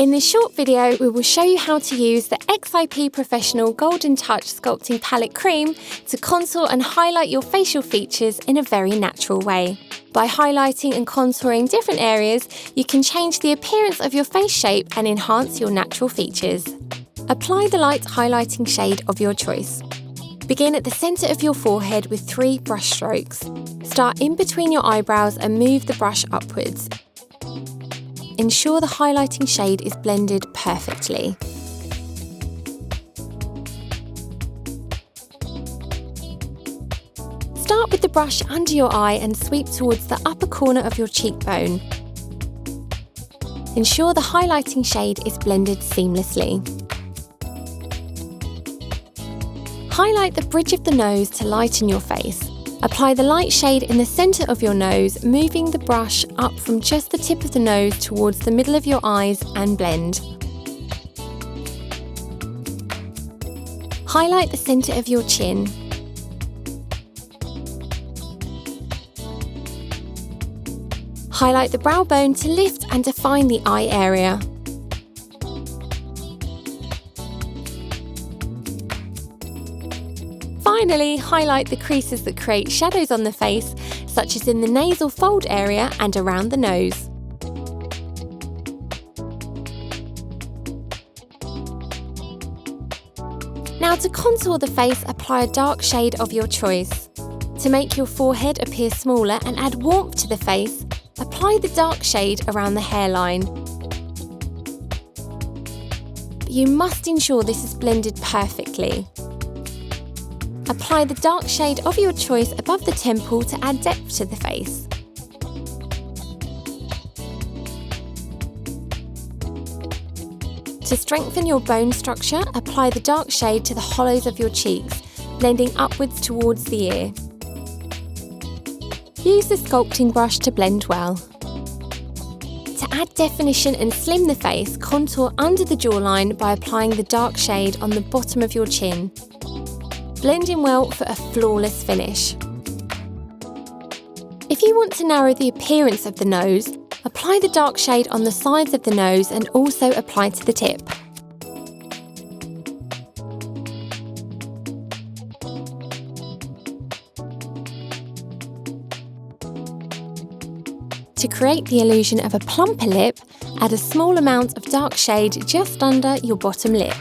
In this short video, we will show you how to use the XIP Professional Golden Touch Sculpting Palette Cream to contour and highlight your facial features in a very natural way. By highlighting and contouring different areas, you can change the appearance of your face shape and enhance your natural features. Apply the light highlighting shade of your choice. Begin at the centre of your forehead with 3 brush strokes. Start in between your eyebrows and move the brush upwards. Ensure the highlighting shade is blended perfectly. Start with the brush under your eye and sweep towards the upper corner of your cheekbone. Ensure the highlighting shade is blended seamlessly. Highlight the bridge of the nose to lighten your face. Apply the light shade in the centre of your nose, moving the brush up from just the tip of the nose towards the middle of your eyes and blend. Highlight the centre of your chin. Highlight the brow bone to lift and define the eye area. Finally, highlight the creases that create shadows on the face, such as in the nasal fold area and around the nose. Now to contour the face, apply a dark shade of your choice. To make your forehead appear smaller and add warmth to the face, apply the dark shade around the hairline. But you must ensure this is blended perfectly. Apply the dark shade of your choice above the temple to add depth to the face. To strengthen your bone structure, apply the dark shade to the hollows of your cheeks, blending upwards towards the ear. Use the sculpting brush to blend well. To add definition and slim the face, contour under the jawline by applying the dark shade on the bottom of your chin. Blend in well for a flawless finish. If you want to narrow the appearance of the nose, apply the dark shade on the sides of the nose and also apply to the tip. To create the illusion of a plumper lip, add a small amount of dark shade just under your bottom lip.